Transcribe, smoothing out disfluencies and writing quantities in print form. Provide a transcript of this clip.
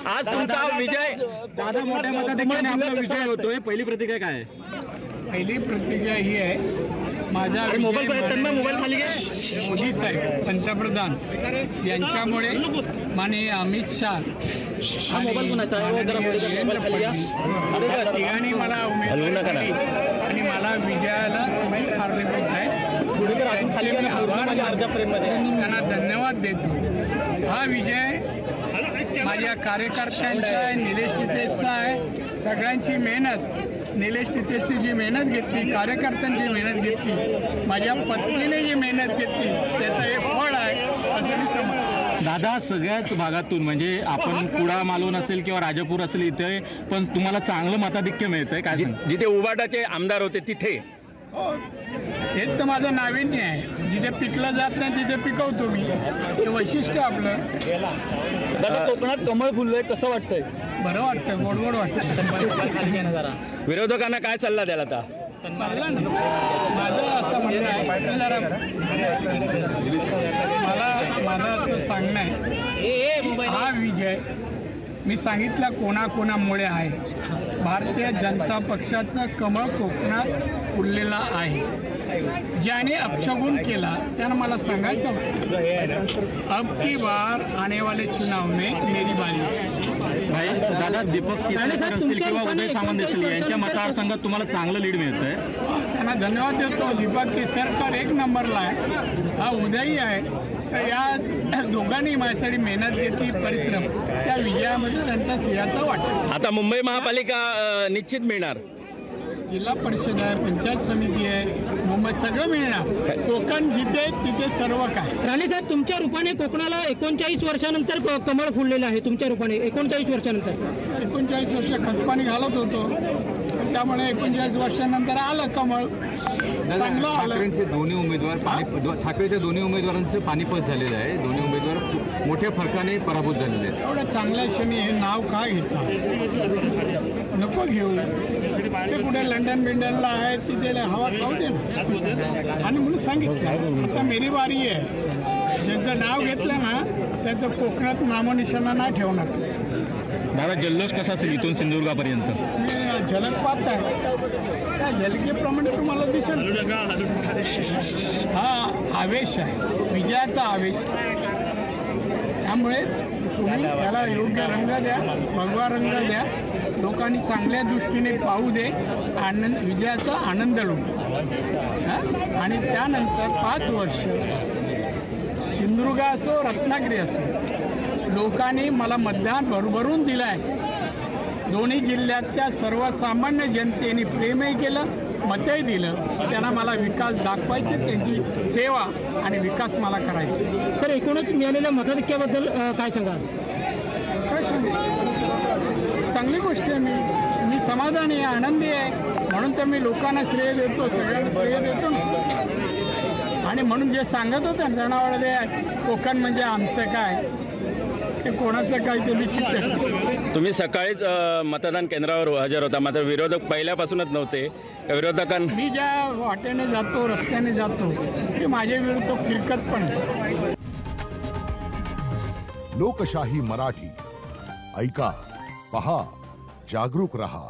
आज तुमचा विजय दादा मोठ्या मताधिक्याने आपला विजय होतोय, पहिली प्रतिक्रिया काय आहे? पहिली प्रतिक्रिया ही आहे, माझा मोबाईल खाली घे. मोदी साहेब पंतप्रधान यांच्यामुळे माननीय अमित शाह तिघांनी मला उमेदवारी दिली आणि मला विजयाला कारणीभूत आहे. त्यांना धन्यवाद देतो. हा विजय माझ्या कार्यकर्त्यांचा आहे, निलेश नितेशचा आहे. सगळ्यांची मेहनत, निलेश नितेशने जी मेहनत घेतली, कार्यकर्त्यांची मेहनत घेतली, माझ्या पत्नीने जी मेहनत घेतली, त्याचं हे फळ आहे असं मी समजतो. दादा, सगळ्याच भागातून म्हणजे आपण कुडा मालवण असेल किंवा राजापूर असेल इथे पण तुम्हाला चांगलं मताधिक्य मिळतंय काय? जिथे उबाटाचे आमदार होते तिथे हेच तर माझं नाविन्य आहे. जिथे पिकलं जात नाही तिथे पिकवतो मी, हे वैशिष्ट्य आपलं. दादा, कोकणात कमळ फुललंय, कसं वाटतंय? बरं वाटतं, गोड वाटतं. विरोधकांना काय सल्ला द्याल आता? सल्ला नाही, माझं असं म्हणणं आहे, जरा मला असं सांगणं आहे, हा विजय मी सांगितलं कोणाकोणामुळे आहे. भारतीय जनता पक्षाचं कमळ कोकणात फुललेला आहे. ज्याने अपशगुन केला त्यानं मला सांगायचं होतं, अब की बार आने वाले चुनाव में मेरी बारी. भाई दादा, दीपक केसरकर असतील किंवा उदय सामंत असतील यांच्या मतदारसंघात तुम्हाला चांगलं लीड मिळतंय, त्यांना धन्यवाद देतो. दीपक केसरकर एक नंबरला आहे, हा उदयही आहे. तर या दोघांनी माझ्यासाठी मेहनत घेतली, परिश्रम, त्या विजयामध्ये त्यांचा सिंहाचा वाटा. आता मुंबई महापालिका निश्चित मिळणार. जिल्हा परिषद आहे, पंचायत समिती आहे, मुंबई सगळं मिळणार. कोकण जिथे तिथे सर्व काय. राणे साहेब, तुमच्या रूपाने कोकणाला 39 वर्षानंतर कमळ फुललेलं आहे. तुमच्या रूपाने 39 वर्षानंतर 39 वर्ष खतपाणी घालत होतो, त्यामुळे 39 वर्षानंतर आलं कमळ, चांगलं आलं. ठाकरेंचे दोन्ही उमेदवार ठाकरेच्या दोन्ही उमेदवारांचं पानिपत झालेलं आहे. दोन्ही उमेदवार मोठ्या फरकाने पराभूत झालेले आहेत. एवढ्या चांगल्या क्षणी हे नाव काय घेता, नको घेऊ. ते कुठे लंडन बिंडनला आहे, तिथे हवा खाऊ दे ना. आणि म्हणून सांगितलं आता मेरी बारी आहे. ज्यांचं नाव घेतलं ना त्याचं कोकणात नामनिशाणा नाही ठेवणार. दादा, जल्लोष कसा असेल इथून सिंधुदुर्गापर्यंत? मी झलक पाहत आहे, त्या झलकेप्रमाणे तुम्हाला दिसेल. हा आवेश आहे, विजयाचा आवेश आहे. त्यामुळे तुम्ही त्याला योग्य रंग द्या, भगवा रंग द्या, लोकांनी चांगल्या दृष्टीने पाहू दे, आनंद, विजयाचा आनंद लुटू. आणि त्यानंतर 5 वर्ष सिंधुदुर्ग असो, रत्नागिरी असो, लोकांनी मला मतदान भरभरून दिलं आहे. दोन्ही जिल्ह्यातल्या सर्वसामान्य जनतेने प्रेमही केलं, मतही दिलं. त्यांना मला विकास दाखवायचे, त्यांची सेवा आणि विकास मला करायचा. सर, एकूणच मिळालेल्या मताधिक्याबद्दल काय सांगाल? काय सांगू, चांगली गोष्ट आहे. मी समाधानी आहे, आनंदी आहे. म्हणून तर मी लोकांना श्रेय देतो, सगळ्यांना श्रेय देतो ना. आणि म्हणून जे सांगत होते जनावळे कोकण म्हणजे आमचं काय, ते कोणाचं काय, ते मी शिकते. तुम्ही सकाळीच मतदान केंद्रावर हजर होता, मात्र विरोधक पहिल्यापासूनच नव्हते. मी ज्या वाटेने जातो, रस्त्याने जातो, ते माझ्या विरुद्ध फिरकत पण. लोकशाही मराठी ऐका, पहा, जागरूक रहा.